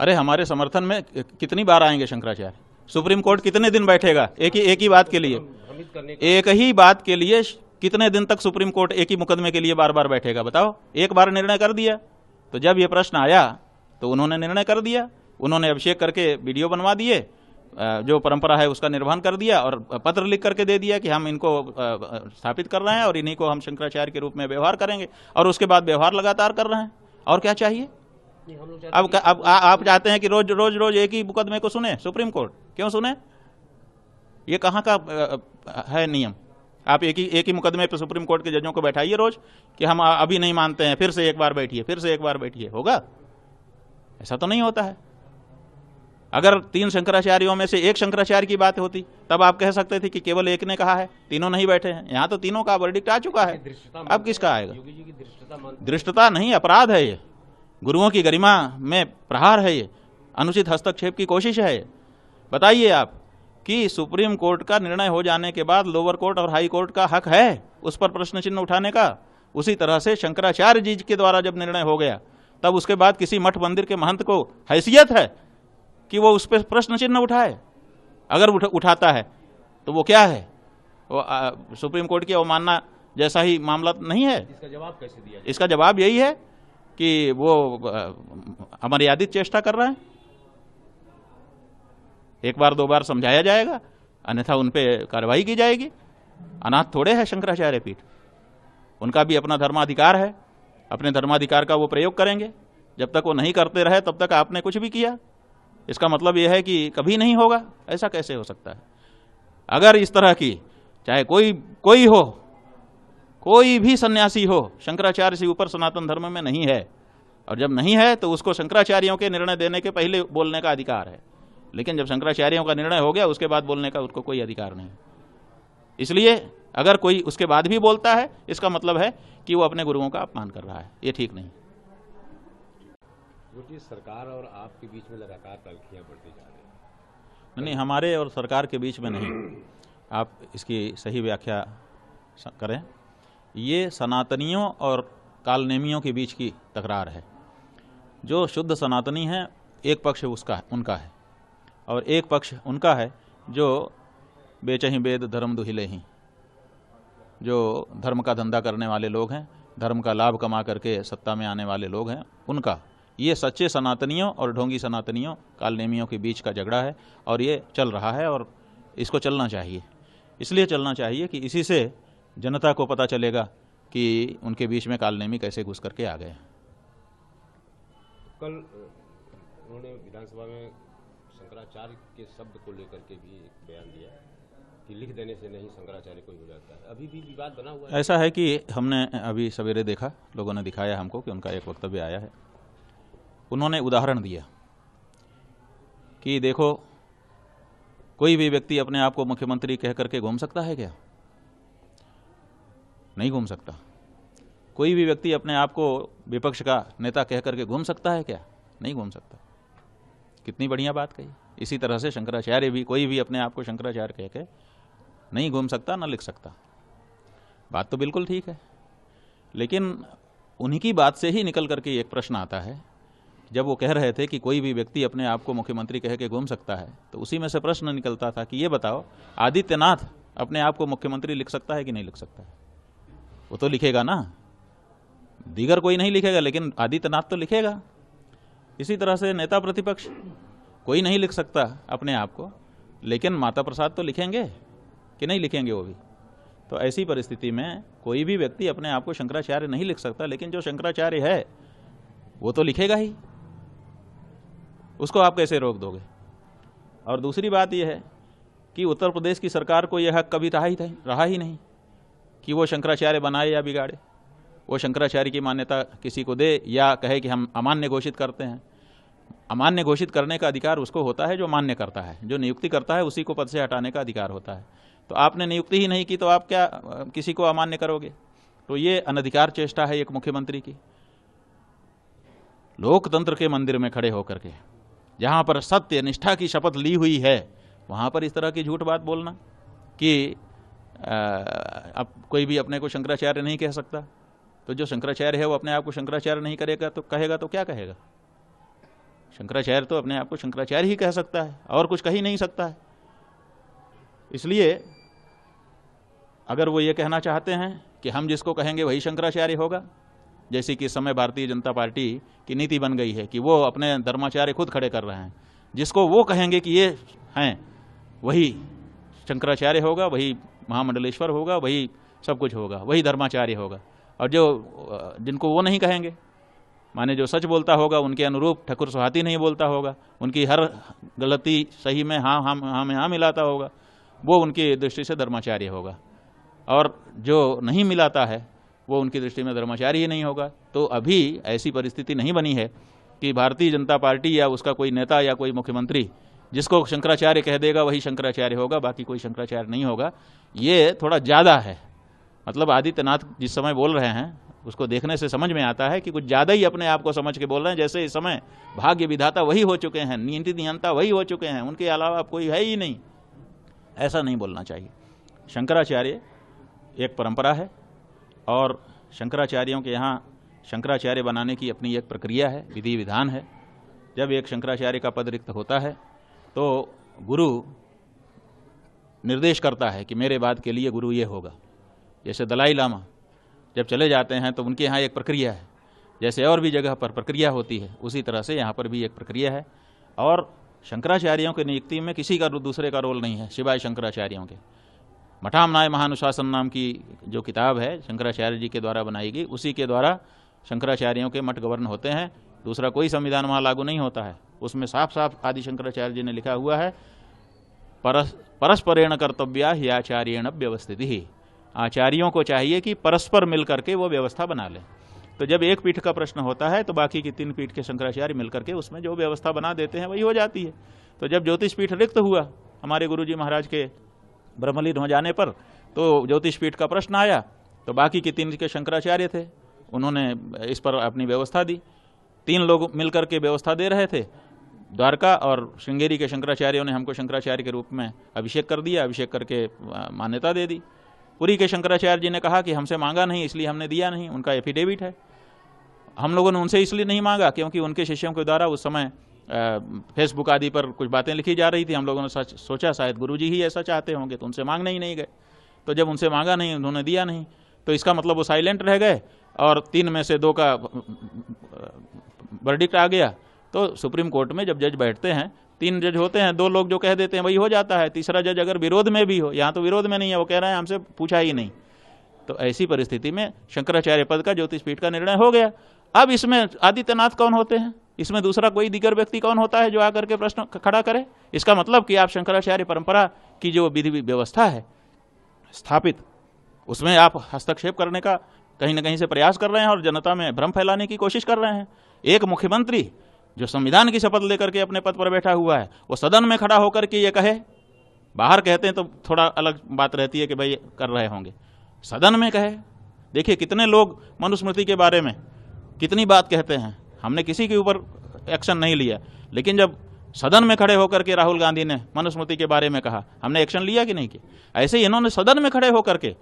अरे हमारे समर्थन में कितनी बार आएंगे शंकराचार्य? सुप्रीम कोर्ट कितने दिन बैठेगा एक ही बात के लिए? एक ही बात के लिए कितने दिन तक सुप्रीम कोर्ट एक ही मुकदमे के लिए बार बार बैठेगा? बताओ। एक बार निर्णय कर दिया, तो जब ये प्रश्न आया तो उन्होंने निर्णय कर दिया। उन्होंने अभिषेक करके वीडियो बनवा दिए, जो परंपरा है उसका निर्वहन कर दिया, और पत्र लिख करके दे दिया कि हम इनको स्थापित कर रहे हैं और इन्हीं को हम शंकराचार्य के रूप में व्यवहार करेंगे, और उसके बाद व्यवहार लगातार कर रहे हैं। और क्या चाहिए? अब आप चाहते हैं कि रोज रोज रोज एक ही मुकदमे को सुने सुप्रीम कोर्ट? क्यों सुने? ये कहाँ का है नियम? आप एक ही मुकदमे पे सुप्रीम कोर्ट के जजों को बैठाइए रोज कि हम अभी नहीं मानते हैं, फिर से एक बार बैठिए, फिर से एक बार बैठिए। होगा? ऐसा तो नहीं होता है। अगर 3 शंकराचार्यों में से एक शंकराचार्य की बात होती तब आप कह सकते थे कि केवल एक ने कहा है, तीनों नहीं बैठे हैं। यहां तो तीनों का वर्डिक्ट आ चुका है, अब किसका आएगा? दृष्टता नहीं, अपराध है ये, गुरुओं की गरिमा में प्रहार है ये, अनुचित हस्तक्षेप की कोशिश है ये। बताइए आप कि सुप्रीम कोर्ट का निर्णय हो जाने के बाद लोअर कोर्ट और हाई कोर्ट का हक है उस पर प्रश्न चिन्ह उठाने का। उसी तरह से शंकराचार्य जी के द्वारा जब निर्णय हो गया, तब उसके बाद किसी मठ मंदिर के महंत को हैसियत है कि वो उस पर प्रश्न चिन्ह उठाए? अगर उठाता है तो वो क्या है? वो सुप्रीम कोर्ट की अवमानना जैसा ही मामला नहीं है? इसका जवाब कैसे दिया? इसका जवाब यही है कि वो अमर्यादित चेष्टा कर रहे हैं। एक बार 2 बार समझाया जाएगा, अन्यथा उन पे कार्रवाई की जाएगी। अनाथ थोड़े है शंकराचार्य पीठ, उनका भी अपना धर्माधिकार है, अपने धर्माधिकार का वो प्रयोग करेंगे। जब तक वो नहीं करते रहे तब तक आपने कुछ भी किया, इसका मतलब यह है कि कभी नहीं होगा। ऐसा कैसे हो सकता है? अगर इस तरह की, चाहे कोई हो, कोई भी सन्यासी हो, शंकराचार्य से ऊपर सनातन धर्म में नहीं है, और जब नहीं है तो उसको शंकराचार्यों के निर्णय देने के पहले बोलने का अधिकार है। लेकिन जब शंकराचार्यों का निर्णय हो गया उसके बाद बोलने का उसको कोई अधिकार नहीं। इसलिए अगर कोई उसके बाद भी बोलता है, इसका मतलब है कि वो अपने गुरुओं का अपमान कर रहा है। ये ठीक नहीं। सरकार और आपके बीच में लगातार तल्खियां बढ़ती जा रही हैं। नहीं, हमारे और सरकार के बीच में नहीं, आप इसकी सही व्याख्या करें। ये सनातनियों और कालनेमियों के बीच की तकरार है। जो शुद्ध सनातनी है, एक पक्ष उनका है, और एक पक्ष उनका है जो बेचही वेद धर्म दुहिले ही, जो धर्म का धंधा करने वाले लोग हैं, धर्म का लाभ कमा करके सत्ता में आने वाले लोग हैं, उनका। ये सच्चे सनातनियों और ढोंगी सनातनियों, कालनेमियों के बीच का झगड़ा है, और ये चल रहा है, और इसको चलना चाहिए। इसलिए चलना चाहिए कि इसी से जनता को पता चलेगा कि उनके बीच में कालनेमी कैसे घुस करके आ गए। कल उन्होंने विधानसभा में शंकराचार्य के शब्द को लेकर के भी एक बयान दिया कि लिख देने से नहीं शंकराचार्य कोई हो जाता है। अभी भी विवाद बना हुआ है। ऐसा है कि हमने अभी सवेरे देखा, लोगों ने दिखाया हमको कि उनका एक वक्तव्य आया है। उन्होंने उदाहरण दिया कि देखो, कोई भी व्यक्ति अपने आप को मुख्यमंत्री कह करके घूम सकता है क्या? नहीं घूम सकता। कोई भी व्यक्ति अपने आप को विपक्ष का नेता कह करके घूम सकता है क्या? नहीं घूम सकता। कितनी बढ़िया बात कही। इसी तरह से शंकराचार्य भी, कोई भी अपने आप को शंकराचार्य कह के नहीं घूम सकता, न लिख सकता। बात तो बिल्कुल ठीक है, लेकिन उन्हीं की बात से ही निकल करके एक प्रश्न आता है। जब वो कह रहे थे कि कोई भी व्यक्ति अपने आप को मुख्यमंत्री कह के घूम सकता है, तो उसी में से प्रश्न निकलता था कि ये बताओ, आदित्यनाथ अपने आप को मुख्यमंत्री लिख सकता है कि नहीं लिख सकता है? वो तो लिखेगा ना, दीगर कोई नहीं लिखेगा, लेकिन आदित्यनाथ तो लिखेगा। इसी तरह से नेता प्रतिपक्ष कोई नहीं लिख सकता अपने आप को, लेकिन माता प्रसाद तो लिखेंगे कि नहीं लिखेंगे वो भी। तो ऐसी परिस्थिति में कोई भी व्यक्ति अपने आप को शंकराचार्य नहीं लिख सकता, लेकिन जो शंकराचार्य है वो तो लिखेगा ही। उसको आप कैसे रोक दोगे? और दूसरी बात यह है कि उत्तर प्रदेश की सरकार को यह हक कभी रहा ही नहीं कि वो शंकराचार्य बनाए या बिगाड़े। वो शंकराचार्य की मान्यता किसी को दे या कहे कि हम अमान्य घोषित करते हैं। अमान्य घोषित करने का अधिकार उसको होता है जो मान्य करता है, जो नियुक्ति करता है उसी को पद से हटाने का अधिकार होता है। तो आपने नियुक्ति ही नहीं की तो आप क्या किसी को अमान्य करोगे? तो ये अनधिकार चेष्टा है एक मुख्यमंत्री की। लोकतंत्र के मंदिर में खड़े होकर के, जहां पर सत्य निष्ठा की शपथ ली हुई है, वहां पर इस तरह की झूठ बात बोलना कि अब कोई भी अपने को शंकराचार्य नहीं कह सकता। तो जो शंकराचार्य है वो अपने आप को शंकराचार्य नहीं करेगा तो कहेगा तो क्या कहेगा? शंकराचार्य तो अपने आप को शंकराचार्य ही कह सकता है और कुछ कह ही नहीं सकता है। इसलिए अगर वो ये कहना चाहते हैं कि हम जिसको कहेंगे वही शंकराचार्य होगा, जैसे कि इस समय भारतीय जनता पार्टी की नीति बन गई है कि वो अपने धर्माचार्य खुद खड़े कर रहे हैं, जिसको वो कहेंगे कि ये हैं वही शंकराचार्य होगा, वही महामंडलेश्वर होगा, वही सब कुछ होगा, वही धर्माचार्य होगा। और जो जिनको वो नहीं कहेंगे, माने जो सच बोलता होगा उनके अनुरूप ठाकुर सुहाती नहीं बोलता होगा, उनकी हर गलती सही में हाँ मिलाता होगा, वो उनकी दृष्टि से धर्माचार्य होगा। और जो नहीं मिलाता है वो उनकी दृष्टि में धर्माचार्य ही नहीं होगा। तो अभी ऐसी परिस्थिति नहीं बनी है कि भारतीय जनता पार्टी या उसका कोई नेता या कोई मुख्यमंत्री जिसको शंकराचार्य कह देगा वही शंकराचार्य होगा, बाकी कोई शंकराचार्य नहीं होगा। ये थोड़ा ज़्यादा है। मतलब आदित्यनाथ जिस समय बोल रहे हैं उसको देखने से समझ में आता है कि कुछ ज़्यादा ही अपने आप को समझ के बोल रहे हैं, जैसे इस समय भाग्य विधाता वही हो चुके हैं, नीति नियंता वही हो चुके हैं, उनके अलावा अब कोई है ही नहीं। ऐसा नहीं बोलना चाहिए। शंकराचार्य एक परंपरा है और शंकराचार्यों के यहाँ शंकराचार्य बनाने की अपनी एक प्रक्रिया है, विधि विधान है। जब एक शंकराचार्य का पद रिक्त होता है तो गुरु निर्देश करता है कि मेरे बाद के लिए गुरु ये होगा। जैसे दलाई लामा जब चले जाते हैं तो उनके यहाँ एक प्रक्रिया है, जैसे और भी जगह पर प्रक्रिया होती है उसी तरह से यहाँ पर भी एक प्रक्रिया है। और शंकराचार्यों की नियुक्ति में किसी का दूसरे का रोल नहीं है सिवाय शंकराचार्यों के। मठामनाय महानुशासन नाम की जो किताब है शंकराचार्य जी के द्वारा बनाई गई, उसी के द्वारा शंकराचार्यों के मठ गवर्न होते हैं। दूसरा कोई संविधान वहाँ लागू नहीं होता है। उसमें साफ साफ आदि शंकराचार्य जी ने लिखा हुआ है, परस्परेण कर्तव्या ही आचार्येण व्यवस्थिति ही। आचार्यों को चाहिए कि परस्पर मिल करके वो व्यवस्था बना लें। तो जब एक पीठ का प्रश्न होता है तो बाकी की 3 पीठ के शंकराचार्य मिलकर के उसमें जो व्यवस्था बना देते हैं वही हो जाती है। तो जब ज्योतिष पीठ रिक्त हुआ हमारे गुरुजी महाराज के ब्रह्मलीन हो जाने पर, तो ज्योतिष पीठ का प्रश्न आया तो बाकी के 3 के शंकराचार्य थे, उन्होंने इस पर अपनी व्यवस्था दी। 3 लोग मिलकर के व्यवस्था दे रहे थे। द्वारका और श्रृंगेरी के शंकराचार्यों ने हमको शंकराचार्य के रूप में अभिषेक कर दिया, अभिषेक करके मान्यता दे दी। पुरी के शंकराचार्य जी ने कहा कि हमसे मांगा नहीं इसलिए हमने दिया नहीं, उनका एफिडेविट है। हम लोगों ने उनसे इसलिए नहीं मांगा क्योंकि उनके शिष्यों के द्वारा उस समय फेसबुक आदि पर कुछ बातें लिखी जा रही थी। हम लोगों ने सोचा शायद गुरुजी ही ऐसा चाहते होंगे, तो उनसे मांगने ही नहीं गए। तो जब उनसे मांगा नहीं, उन्होंने दिया नहीं, तो इसका मतलब वो साइलेंट रह गए और 3 में से 2 का वर्डिक्ट आ गया। तो सुप्रीम कोर्ट में जब जज बैठते हैं 3 जज होते हैं, 2 लोग जो कह देते हैं वही हो जाता है। तीसरा जज अगर विरोध में भी हो, यहाँ तो विरोध में नहीं है, वो कह रहे हैं हमसे पूछा ही नहीं, तो ऐसी परिस्थिति में शंकराचार्य पद का ज्योतिष पीठ का निर्णय हो गया। अब इसमें आदित्यनाथ कौन होते हैं, इसमें दूसरा कोई दिगर व्यक्ति कौन होता है जो आकर के प्रश्न खड़ा करे? इसका मतलब कि आप शंकराचार्य परंपरा की जो विधि व्यवस्था है स्थापित, उसमें आप हस्तक्षेप करने का कहीं ना कहीं से प्रयास कर रहे हैं और जनता में भ्रम फैलाने की कोशिश कर रहे हैं। एक मुख्यमंत्री जो संविधान की शपथ लेकर के अपने पद पर बैठा हुआ है, वो सदन में खड़ा होकर के ये कहे, बाहर कहते हैं तो थोड़ा अलग बात रहती है कि भाई कर रहे होंगे, सदन में कहे। देखिए कितने लोग मनुस्मृति के बारे में कितनी बात कहते हैं, हमने किसी के ऊपर एक्शन नहीं लिया, लेकिन जब सदन में खड़े होकर के राहुल गांधी ने मनुस्मृति के बारे में कहा, हमने एक्शन लिया कि नहीं किया? ऐसे ही इन्होंने सदन में खड़े होकर के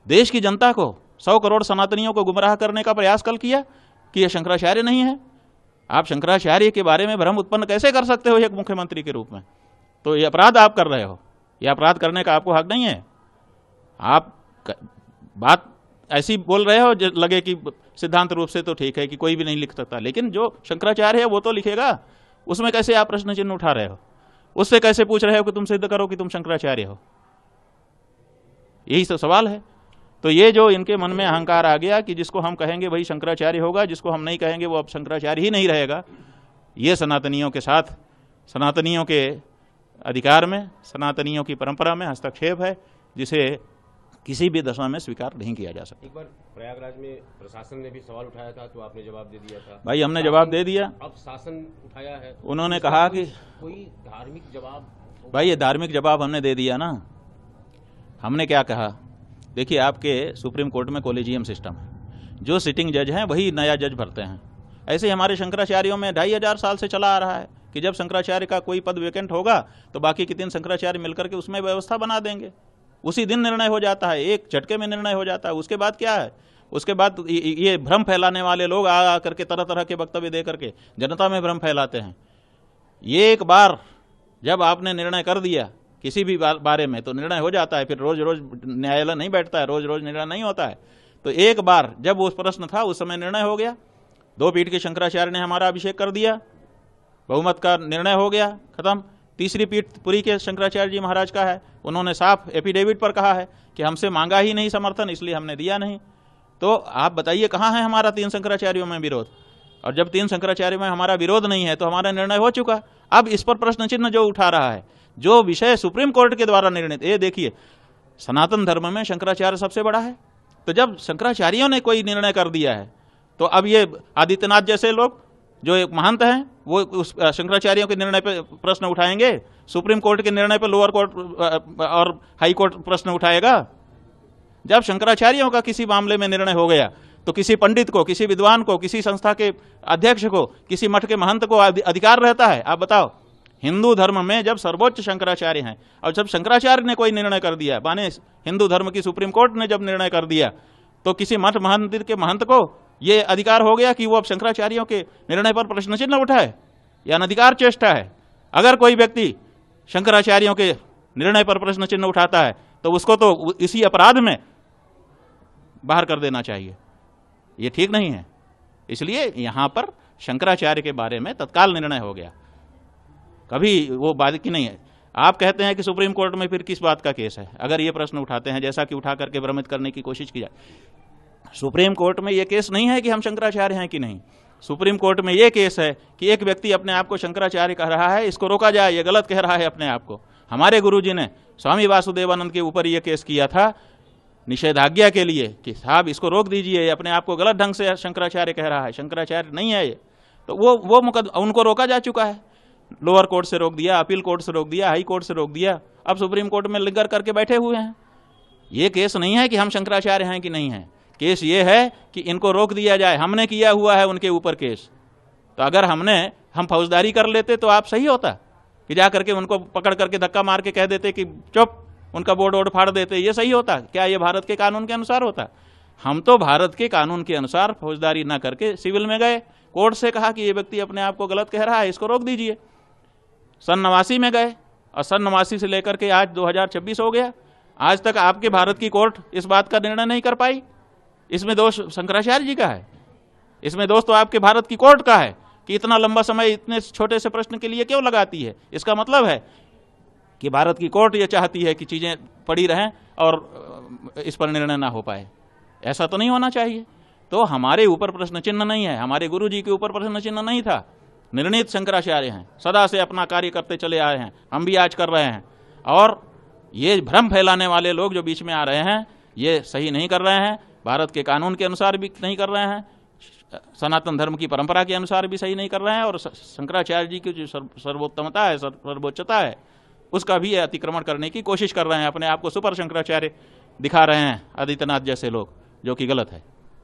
देश की जनता को, 100 करोड़ सनातनियों को गुमराह करने का प्रयास कल किया कि यह शंकराचार्य नहीं है। आप शंकराचार्य के बारे में भ्रम उत्पन्न कैसे कर सकते हो एक मुख्यमंत्री के रूप में? तो ये अपराध आप कर रहे हो, यह अपराध करने का आपको हक नहीं है। आप बात ऐसी बोल रहे हो लगे कि सिद्धांत रूप से तो ठीक है कि कोई भी नहीं लिख सकता, लेकिन जो शंकराचार्य है वो तो लिखेगा, उसमें कैसे आप प्रश्न चिन्ह उठा रहे हो? उससे कैसे पूछ रहे हो कि तुम सिद्ध करो कि तुम शंकराचार्य हो? यही तो सवाल है। तो ये जो इनके मन में अहंकार आ गया कि जिसको हम कहेंगे वही शंकराचार्य होगा, जिसको हम नहीं कहेंगे वो अब शंकराचार्य ही नहीं रहेगा, ये सनातनियों के साथ, सनातनियों के अधिकार में, सनातनियों की परंपरा में हस्तक्षेप है, जिसे किसी भी दशा में स्वीकार नहीं किया जा सकता। एक बार प्रयागराज में प्रशासन ने भी सवाल उठाया था तो आपने जवाब दे दिया था। भाई हमने जवाब दे दिया। अब शासन उठाया है, उन्होंने कहा कि कोई धार्मिक जवाब। भाई ये धार्मिक जवाब हमने दे दिया ना। हमने क्या कहा, देखिए आपके सुप्रीम कोर्ट में कोलेजियम सिस्टम है, जो सिटिंग जज हैं वही नया जज भरते हैं। ऐसे ही हमारे शंकराचार्यों में 2500 साल से चला आ रहा है कि जब शंकराचार्य का कोई पद वैकेंट होगा तो बाकी के 3 शंकराचार्य मिलकर के उसमें व्यवस्था बना देंगे। उसी दिन निर्णय हो जाता है, एक झटके में निर्णय हो जाता है। उसके बाद क्या है, उसके बाद ये भ्रम फैलाने वाले लोग आ करके तरह तरह के वक्तव्य दे करके जनता में भ्रम फैलाते हैं ये एक बार जब आपने निर्णय कर दिया किसी भी बारे में तो निर्णय हो जाता है, फिर रोज रोज न्यायालय नहीं बैठता है, रोज रोज निर्णय नहीं होता है। तो एक बार जब वो प्रश्न था उस समय निर्णय हो गया, 2 पीठ के शंकराचार्य ने हमारा अभिषेक कर दिया, बहुमत का निर्णय हो गया, खत्म। तीसरी पीठ पुरी के शंकराचार्य जी महाराज का है, उन्होंने साफ एफिडेविट पर कहा है कि हमसे मांगा ही नहीं समर्थन, इसलिए हमने दिया नहीं। तो आप बताइए कहाँ है हमारा 3 शंकराचार्यों में विरोध? और जब 3 शंकराचार्यों में हमारा विरोध नहीं है तो हमारा निर्णय हो चुका। अब इस पर प्रश्न चिन्ह जो उठा रहा है, जो विषय सुप्रीम कोर्ट के द्वारा निर्णित, ये देखिए सनातन धर्म में शंकराचार्य सबसे बड़ा है। तो जब शंकराचार्यों ने कोई निर्णय कर दिया है तो अब ये आदित्यनाथ जैसे लोग जो एक महंत हैं वो उस शंकराचार्यों के निर्णय पे प्रश्न उठाएंगे, सुप्रीम कोर्ट के निर्णय पे लोअर कोर्ट और हाई कोर्ट प्रश्न उठाएगा। जब शंकराचार्यों का किसी मामले में निर्णय हो गया तो किसी पंडित को, किसी विद्वान को, किसी संस्था के अध्यक्ष को, किसी मठ के महंत को अधिकार रहता है? आप बताओ। हिंदू धर्म में जब सर्वोच्च शंकराचार्य हैं और जब शंकराचार्य ने कोई निर्णय कर दिया, माने हिंदू धर्म की सुप्रीम कोर्ट ने जब निर्णय कर दिया, तो किसी मठ मंदिर के महंत को ये अधिकार हो गया कि वो अब शंकराचार्यों के निर्णय पर प्रश्न चिन्ह उठाए? या अनधिकार चेष्टा है? अगर कोई व्यक्ति शंकराचार्यों के निर्णय पर प्रश्न चिन्ह उठाता है तो उसको तो इसी अपराध में बाहर कर देना चाहिए, ये ठीक नहीं है। इसलिए यहां पर शंकराचार्य के बारे में तत्काल निर्णय हो गया, कभी वो बात की नहीं है। आप कहते हैं कि सुप्रीम कोर्ट में फिर किस बात का केस है? अगर ये प्रश्न उठाते हैं, जैसा कि उठा करके भ्रमित करने की कोशिश की जाए, सुप्रीम कोर्ट में ये केस नहीं है कि हम शंकराचार्य हैं कि नहीं। सुप्रीम कोर्ट में ये केस है कि एक व्यक्ति अपने आप को शंकराचार्य कह रहा है, इसको रोका जाए, ये गलत कह रहा है अपने आप को। हमारे गुरुजी ने स्वामी वासुदेवानंद के ऊपर यह केस किया था निषेधाज्ञा के लिए कि साहब इसको रोक दीजिए, अपने आप को गलत ढंग से शंकराचार्य कह रहा है, शंकराचार्य नहीं है ये। तो वो मुकदमा उनको रोका जा चुका है, लोअर कोर्ट से रोक दिया, अपील कोर्ट से रोक दिया, हाई कोर्ट से रोक दिया, अब सुप्रीम कोर्ट में लिंगर करके बैठे हुए हैं। ये केस नहीं है कि हम शंकराचार्य हैं कि नहीं है, केस ये है कि इनको रोक दिया जाए। हमने किया हुआ है उनके ऊपर केस, तो अगर हम फौजदारी कर लेते तो आप सही होता कि जा करके उनको पकड़ करके धक्का मार के कह देते कि चुप, उनका बोर्ड वोर्ड फाड़ देते, ये सही होता? क्या ये भारत के कानून के अनुसार होता? हम तो भारत के कानून के अनुसार फौजदारी ना करके सिविल में गए, कोर्ट से कहा कि ये व्यक्ति अपने आप को गलत कह रहा है, इसको रोक दीजिए। सन 89 में गए और सन 89 से लेकर के आज 2026 हो गया, आज तक आपके भारत की कोर्ट इस बात का निर्णय नहीं कर पाई। इसमें दोष शंकराचार्य जी का है, इसमें दोष तो आपके भारत की कोर्ट का है कि इतना लंबा समय इतने छोटे से प्रश्न के लिए क्यों लगाती है। इसका मतलब है कि भारत की कोर्ट ये चाहती है कि चीजें पड़ी रहें और इस पर निर्णय ना हो पाए। ऐसा तो नहीं होना चाहिए। तो हमारे ऊपर प्रश्न चिन्ह नहीं है, हमारे गुरु जी के ऊपर प्रश्न चिन्ह नहीं था। निर्णीत शंकराचार्य हैं, सदा से अपना कार्य करते चले आए हैं, हम भी आज कर रहे हैं। और ये भ्रम फैलाने वाले लोग जो बीच में आ रहे हैं ये सही नहीं कर रहे हैं, भारत के कानून के अनुसार भी नहीं कर रहे हैं, सनातन धर्म की परंपरा के अनुसार भी सही नहीं कर रहे हैं, और शंकराचार्य जी की जो सर्वोत्तमता है, सर्वोच्चता है, उसका भी अतिक्रमण करने की कोशिश कर रहे हैं। अपने आप को सुपर शंकराचार्य दिखा रहे हैं आदित्यनाथ जैसे लोग, जो कि गलत है।